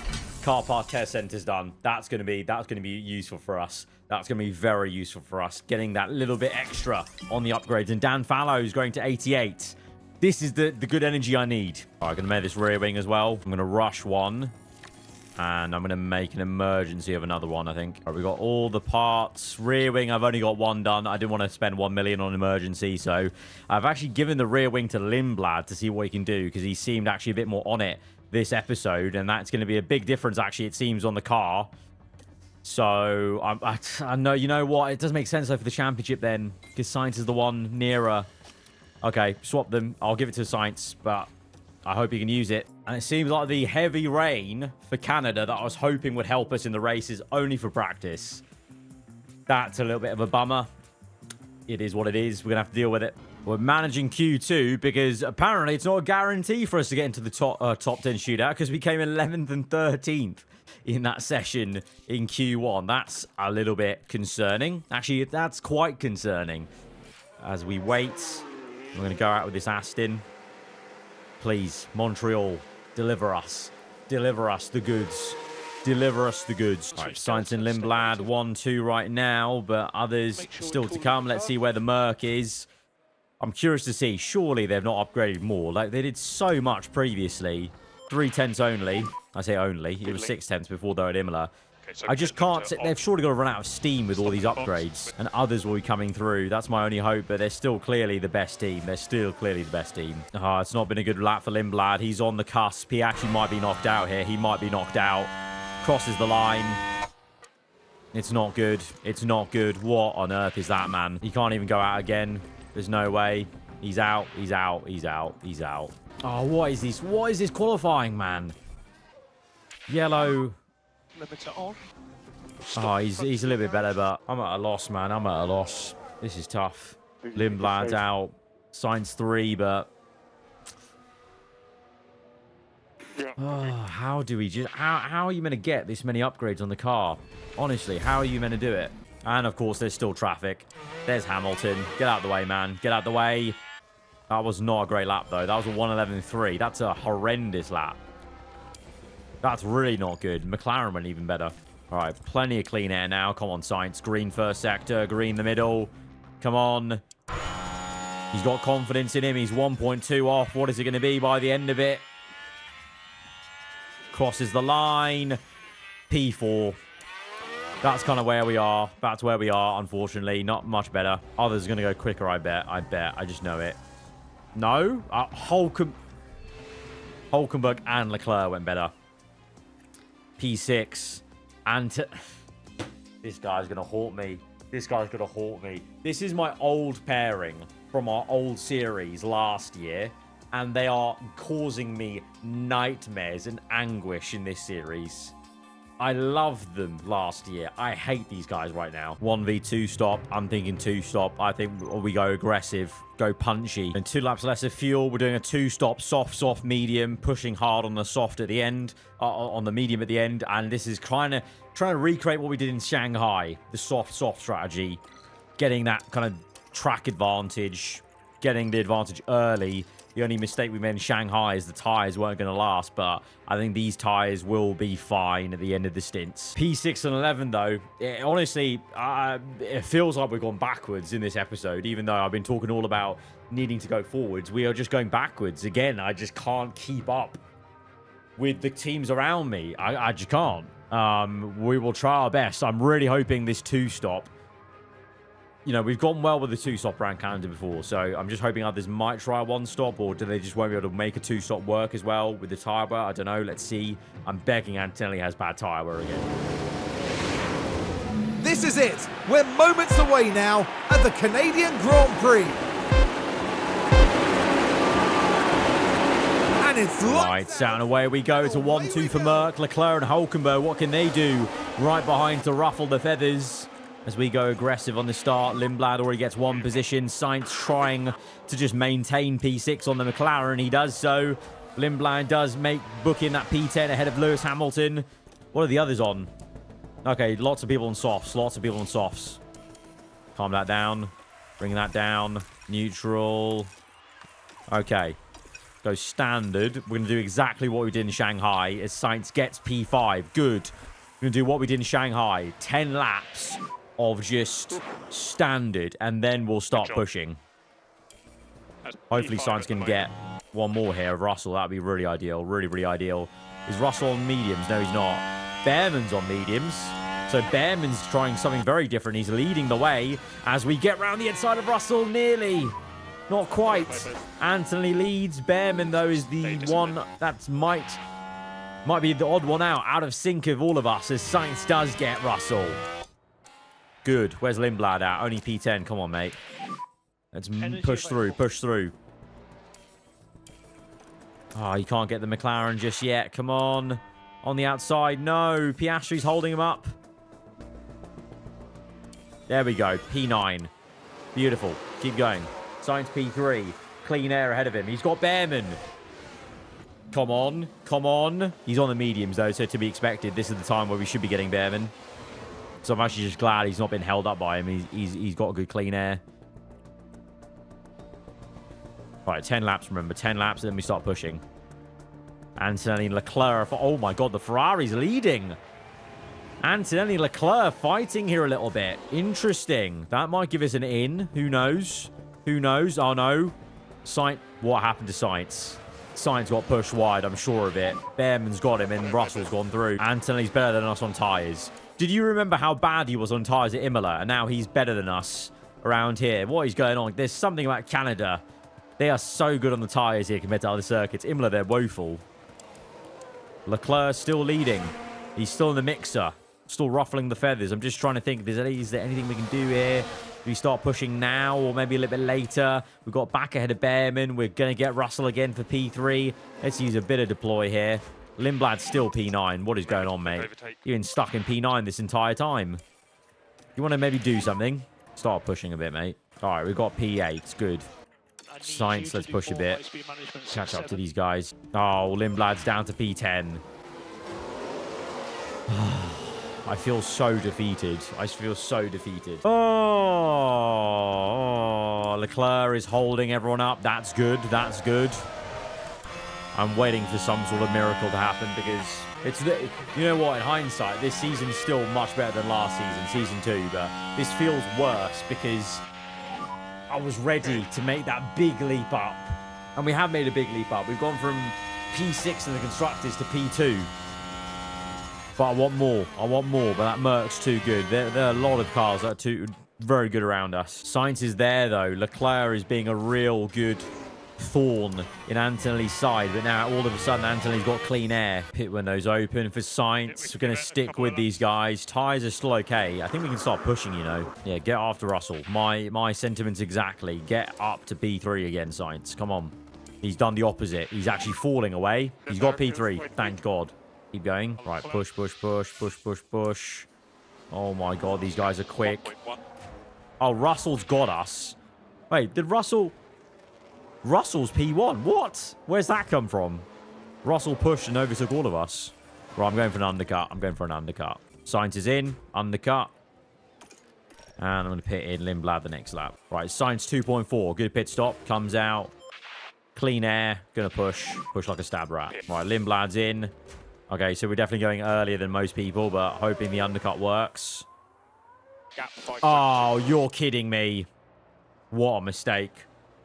Car part test center's done. That's gonna be useful for us. That's gonna be very useful for us. Getting that little bit extra on the upgrades. And Dan Fallows going to 88. This is the good energy I need. All right, gonna make this rear wing as well. I'm gonna rush one. And I'm going to make an emergency of another one, I think. All right, we got all the parts. Rear wing, I've only got one done. I didn't want to spend 1 million on emergency. So I've actually given the rear wing to Lindblad to see what he can do, because he seemed actually a bit more on it this episode. And that's going to be a big difference, actually, it seems, on the car. So I know, you know what? It does make sense, though, for the championship then, because Sainz is the one nearer. Okay, swap them. I'll give it to Sainz, but I hope he can use it. And it seems like the heavy rain for Canada that I was hoping would help us in the race is only for practice. That's a little bit of a bummer. It is what it is. We're going to have to deal with it. We're managing Q2 because apparently it's not a guarantee for us to get into the top 10 shootout, because we came 11th and 13th in that session in Q1. That's a little bit concerning. Actually, that's quite concerning. As we wait, we're going to go out with this Aston. Please, Montreal, deliver us. Deliver us the goods. Deliver us the goods. All right, Sainz and Lindblad, 1-2 right now, but others still to come. Let's see where the Merc is. I'm curious to see. Surely they've not upgraded more. Like, they did so much previously. 3/10 only. I say only. It was 6/10 before, though, at Imola. I just can't... They've surely got to run out of steam with all these upgrades, and others will be coming through. That's my only hope, but they're still clearly the best team. They're still clearly the best team. It's not been a good lap for Lindblad. He's on the cusp. He actually might be knocked out here. He might be knocked out. Crosses the line. It's not good. It's not good. What on earth is that, man? He can't even go out again. There's no way. He's out. He's out. He's out. He's out. Oh, what is this? What is this qualifying, man? Yellow... Limiter on. Oh, he's a little bit better, but I'm at a loss, man. I'm at a loss. This is tough. Lindblad's out. Sainz 3, but... Oh, how do we just... How are you meant to get this many upgrades on the car? Honestly, how are you meant to do it? And, of course, there's still traffic. There's Hamilton. Get out of the way, man. Get out of the way. That was not a great lap, though. That was a 1:11.3. That's a horrendous lap. That's really not good. McLaren went even better. All right, plenty of clean air now. Come on, Sainz. Green first sector, green the middle. Come on. He's got confidence in him. He's 1.2 off. What is it going to be by the end of it? Crosses the line. P4. That's kind of where we are. That's where we are, unfortunately. Not much better. Others are going to go quicker, I bet. I bet. I just know it. No? Hulkenberg and Leclerc went better. P6. And this guy's going to haunt me. This guy's going to haunt me. This is my old pairing from our old series last year. And they are causing me nightmares and anguish in this series. I loved them last year. I hate these guys right now. 1v2 stop. I'm thinking 2 stop. I think we go aggressive, go punchy. And 2 laps less of fuel. We're doing a 2-stop, soft, medium, pushing hard on the soft at the end, on the medium at the end. And this is trying to recreate what we did in Shanghai, the soft strategy, getting that kind of track advantage, getting the advantage early, The only mistake we made in Shanghai is the tyres weren't going to last, but I think these tyres will be fine at the end of the stints. P6 and 11, though, honestly, it feels like we've gone backwards in this episode, even though I've been talking all about needing to go forwards. We are just going backwards. Again, I just can't keep up with the teams around me. I just can't. We will try our best. I'm really hoping this 2-stop. You know, we've gone well with the 2-stop around Canada before, so I'm just hoping others might try a 1-stop, or do they just won't be able to make a 2-stop work as well with the tyre wear? I don't know. Let's see. I'm begging Antonelli has bad tyre wear again. This is it. We're moments away now at the Canadian Grand Prix. And it's Lights out and away we go. It's a 1-2 for Merck. Leclerc and Hulkenberg, what can they do? Right behind to ruffle the feathers. As we go aggressive on the start, Lindblad already gets one position. Sainz trying to just maintain P6 on the McLaren. He does so. Lindblad does book in that P10 ahead of Lewis Hamilton. What are the others on? Okay, lots of people on softs. Lots of people on softs. Calm that down. Bring that down. Neutral. Okay. Go standard. We're going to do exactly what we did in Shanghai as Sainz gets P5. Good. We're going to do what we did in Shanghai. 10 laps of just standard, and then we'll start pushing. Hopefully Sainz can get one more here of Russell. That'd be really ideal. Really, really ideal. Is Russell on mediums? No, he's not. Behrman's on mediums. So Behrman's trying something very different. He's leading the way as we get round the inside of Russell. Nearly. Not quite. Anthony leads. Behrman, though, is the one that might be the odd one out of sync of all of us as Sainz does get Russell. Good. Where's Lindblad at? Only P10. Come on, mate. Let's push through. Push through. Oh, you can't get the McLaren just yet. Come on. On the outside. No. Piastri's holding him up. There we go. P9. Beautiful. Keep going. Sainz P3. Clean air ahead of him. He's got Behrman. Come on. Come on. He's on the mediums, though, so to be expected. This is the time where we should be getting Behrman. So I'm actually just glad he's not been held up by him. He's got a good clean air. Right, 10 laps, remember. 10 laps, and then we start pushing. Antonelli Leclerc. Oh, my God. The Ferrari's leading. Antonelli Leclerc fighting here a little bit. Interesting. That might give us an in. Who knows? Who knows? Oh, no. Sainz. What happened to Sainz? Sainz got pushed wide. I'm sure of it. Behrman's got him, and Russell's gone through. Antonelli's better than us on tyres. Did you remember how bad he was on tyres at Imola? And now he's better than us around here. What is going on? There's something about Canada. They are so good on the tyres here compared to other circuits. Imola, they're woeful. Leclerc still leading. He's still in the mixer. Still ruffling the feathers. I'm just trying to think. Is there anything we can do here? Do we start pushing now or maybe a little bit later? We've got back ahead of Behrman. We're going to get Russell again for P3. Let's use a bit of deploy here. Lindblad's still P9. What is going on, mate? You've been stuck in P9 this entire time. You want to maybe do something? Start pushing a bit, mate. All right, we've got P8. Good. Sainz, let's push a bit. Catch up to these guys. Oh, Lindblad's down to P10. I feel so defeated. I feel so defeated. Oh, Leclerc is holding everyone up. That's good. That's good. I'm waiting for some sort of miracle to happen because it's you know what, in hindsight, this season's still much better than last season, season 2, but this feels worse because I was ready to make that big leap up. And we have made a big leap up. We've gone from P6 in the constructors to P2. But I want more. I want more, but that Merc's too good. There are a lot of cars that are very good around us. Sainz is there, though. Leclerc is being a real good thorn in Antonelli's side, but now all of a sudden Antonelli's got clean air. Pit windows open for Sainz. We're going to stick with these guys. Tyres are still okay. I think we can start pushing, you know. Yeah, get after Russell. My sentiments exactly. Get up to P3 again, Sainz. Come on. He's done the opposite. He's actually falling away. He's got P3. Thank God. Keep going. Right, push, push, push, push, push, push. Oh my God, these guys are quick. Oh, Russell's got us. Wait, did Russell's P1. What? Where's that come from? Russell pushed and overtook all of us. Right, I'm going for an undercut. I'm going for an undercut. Sainz is in. Undercut. And I'm going to pit in Lindblad the next lap. Right, Sainz 2.4. Good pit stop. Comes out. Clean air. Gonna push. Push like a stab rat. Right, Lindblad's in. Okay, so we're definitely going earlier than most people, but hoping the undercut works. Oh, you're kidding me. What a mistake.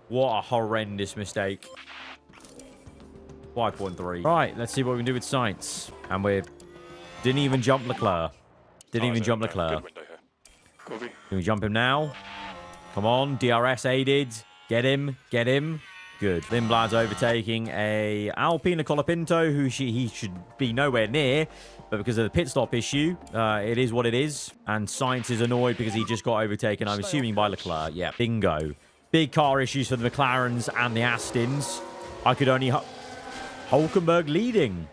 What a horrendous mistake. 5.3. Right, let's see what we can do with Sainz. And we didn't even jump Leclerc. Didn't even jump Leclerc. Can we jump him now? Come on, DRS aided. Get him, get him. Good. Lindblad's overtaking a Alpine Colapinto, who he should be nowhere near. But because of the pit stop issue, it is what it is. And Sainz is annoyed because he just got overtaken, I'm assuming, by Leclerc. Yeah, bingo. Big car issues for the McLarens and the Astons. I could only... Hulkenberg leading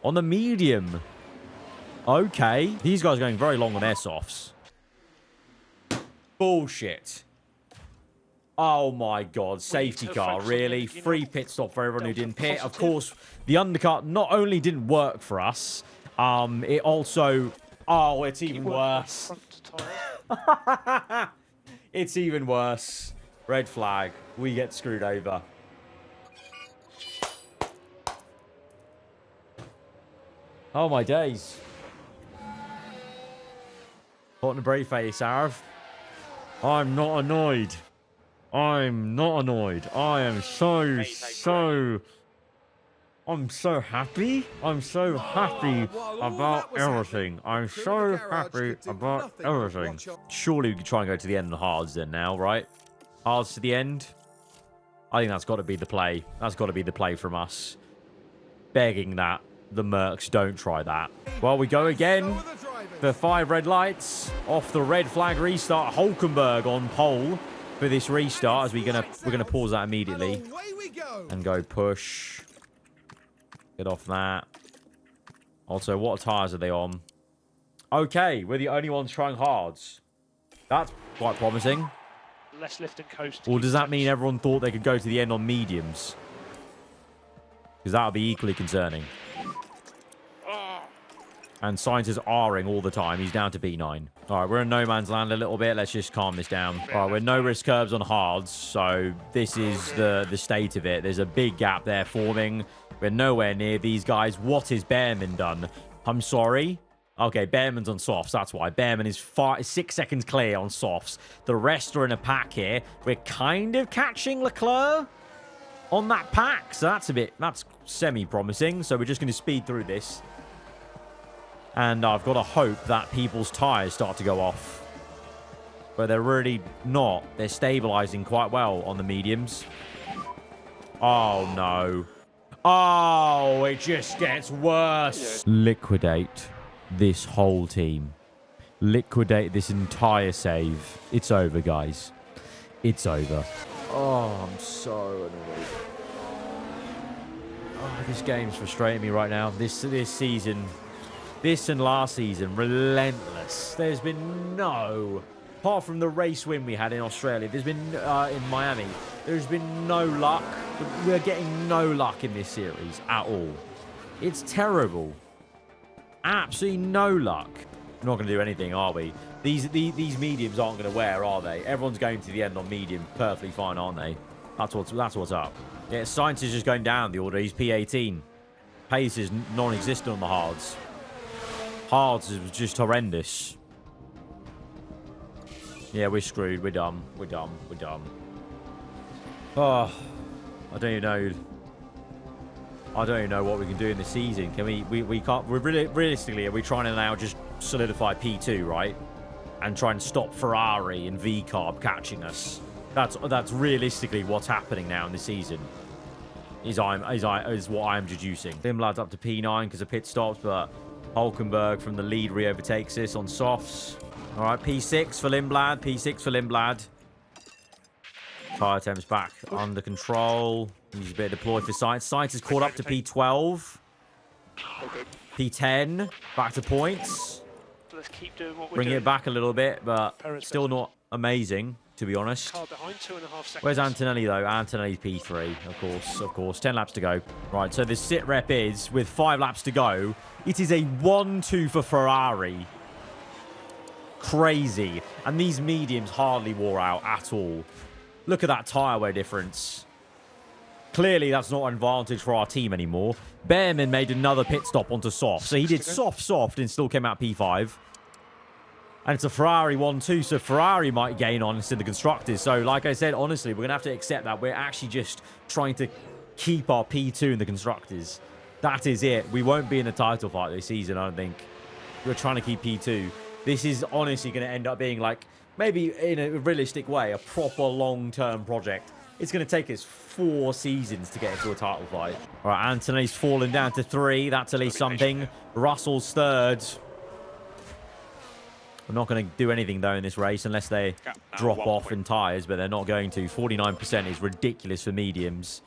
on the medium. Okay. These guys are going very long on their softs. Bullshit. Oh my god. Safety car, really? Free pit stop for everyone who didn't pit. Of course, the undercut not only didn't work for us, it also... Oh, it's even worse. It's even worse. Red flag. We get screwed over. Oh my days. Hot and a brave face, Arav. I'm not annoyed. I'm not annoyed. I am I'm so happy. I'm so happy about everything. I'm so happy about everything. Surely we can try and go to the end of the hards then now, right? Hards to the end. I think that's got to be the play. That's got to be the play from us. Begging that the Mercs don't try that. Well, we go again. The 5 red lights. Off the red flag restart. Hulkenberg on pole for this restart, as we're gonna pause that immediately and go push. Get off that. Also, what tires are they on? Okay, we're the only ones trying hards. That's quite promising. Less lift and coast. Or does that mean everyone thought they could go to the end on mediums? Because that would be equally concerning. And Sainz is R-ing all the time. He's down to P9. All right, we're in no man's land a little bit. Let's just calm this down. All right, we're no risk curbs on hards, so this is the state of it. There's a big gap there forming. We're nowhere near these guys. What has Behrman done? I'm sorry. Okay, Behrman's on softs. That's why. Behrman is 6 seconds clear on softs. The rest are in a pack here. We're kind of catching Leclerc on that pack, so that's semi-promising. So we're just going to speed through this. And I've got to hope that people's tyres start to go off. But they're really not. They're stabilizing quite well on the mediums. Oh, no. Oh, it just gets worse. Liquidate this whole team. Liquidate this entire save. It's over, guys. It's over. Oh, I'm so annoyed. Oh, this game's frustrating me right now. This season... This and last season, relentless. There's been no, apart from the race win we had in Australia, there's been, in Miami, there's been no luck. We're getting no luck in this series at all. It's terrible. Absolutely no luck. We're not going to do anything, are we? These mediums aren't going to wear, are they? Everyone's going to the end on medium perfectly fine, aren't they? That's what's up. Yeah, Sainz is just going down the order. He's P18. Pace is non-existent on the hards. Hards is just horrendous. Yeah, we're screwed. We're dumb. We're dumb. We're dumb. Oh, I don't even know. I don't even know what we can do in this season. Can we can't. We're realistically, are we trying to now just solidify P2, right? And try and stop Ferrari and V-Carb catching us. That's realistically what's happening now in the season. Is what I'm deducing. Lindblad's up to P9 because of pit stops, but Hulkenberg from the lead re-overtakes this on softs. All right, P6 for Lindblad. P6 for Lindblad. Tyre temps back under control. Use a bit of deploy for Sainz. Sainz is caught up to P12. P10. Back to points. Let's keep doing what we're Bring doing. it back a little bit, but still not amazing, to be honest. Car behind, 2.5 seconds. Where's Antonelli, though? Antonelli's P3, of course. 10 laps to go. Right, so the sit rep is, with 5 laps to go, it is a 1-2 for Ferrari. Crazy. And these mediums hardly wore out at all. Look at that tyre wear difference. Clearly, that's not an advantage for our team anymore. Behrman made another pit stop onto soft. So he did soft, and still came out P5. And it's a Ferrari 1-2, so Ferrari might gain on instead of the constructors. So, like I said, honestly, we're going to have to accept that. We're actually just trying to keep our P2 in the constructors. That is it. We won't be in a title fight this season, I don't think. We're trying to keep P2. This is honestly going to end up being like, maybe in a realistic way, a proper long-term project. It's going to take us 4 seasons to get into a title fight. All right, Anthony's fallen down to 3. That's at least something. Russell's 3rd. We're not going to do anything, though, in this race unless they drop off in tyres, but they're not going to. 49% is ridiculous for mediums.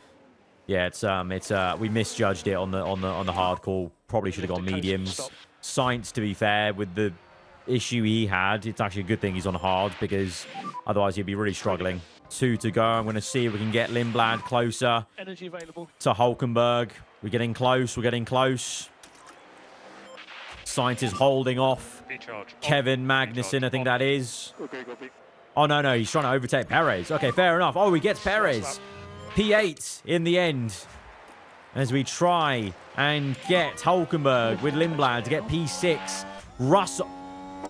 Yeah, we misjudged it on the hardcore. Probably should have gone mediums. Sainz, to be fair, with the issue he had, it's actually a good thing he's on hard because otherwise he'd be really struggling. 2 to go. I'm going to see if we can get Lindblad closer Energy available to Hulkenberg. We're getting close. We're getting close. Sainz is holding off Kevin Magnussen, I think that is. Oh, no. He's trying to overtake Perez. Okay, fair enough. Oh, he gets Perez. P8 in the end. As we try and get Hulkenberg with Lindblad to get P6.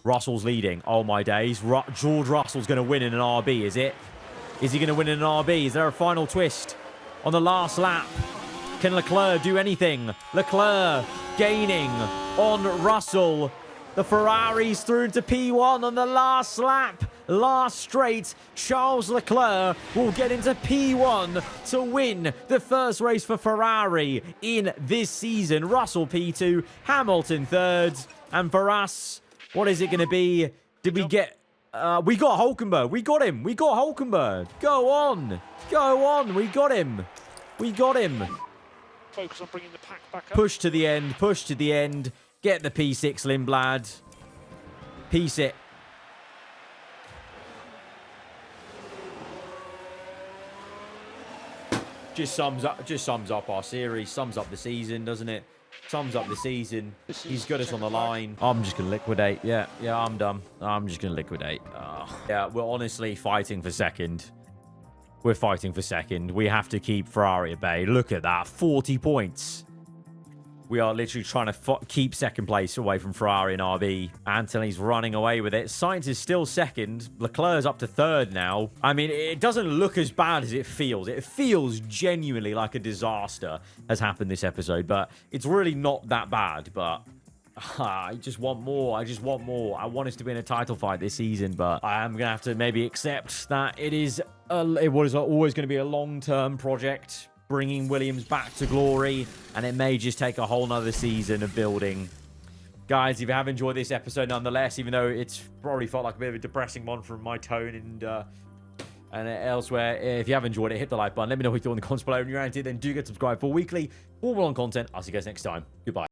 Russell's leading. Oh, my days. George Russell's going to win in an RB, is it? Is he going to win in an RB? Is there a final twist on the last lap? Can Leclerc do anything? Leclerc gaining on Russell. The Ferrari's through into P1 on the last lap. Last straight, Charles Leclerc will get into P1 to win the first race for Ferrari in this season. Russell P2, Hamilton 3rd. And for us, what is it going to be? Did we get... we got Hulkenberg. We got him. We got Hulkenberg. Go on. Go on. We got him. We got him. Focus on bringing the pack back up. Push to the end. Push to the end. Get the P6, Lindblad. P6. Just sums up our series. Sums up the season, doesn't it? Sums up the season. He's got us on the line. I'm just going to liquidate. Yeah, I'm done. I'm just going to liquidate. Yeah, we're honestly fighting for second. We're fighting for second. We have to keep Ferrari at bay. Look at that. 40 points. We are literally trying to keep second place away from Ferrari and RB. Anthony's running away with it. Sainz is still second. Leclerc's up to 3rd now. I mean, it doesn't look as bad as it feels. It feels genuinely like a disaster has happened this episode, but it's really not that bad. But I just want more. I just want more. I want us to be in a title fight this season, but I am going to have to maybe accept that it was always going to be a long-term project, bringing Williams back to glory, and it may just take a whole nother season of building. Guys, if you have enjoyed this episode nonetheless, even though it's probably felt like a bit of a depressing one from my tone and elsewhere, if you have enjoyed it, hit the like button. Let me know what you thought in the comments below. And you're into it, then do get subscribed for weekly Formula 1 content. I'll see you guys next time. Goodbye.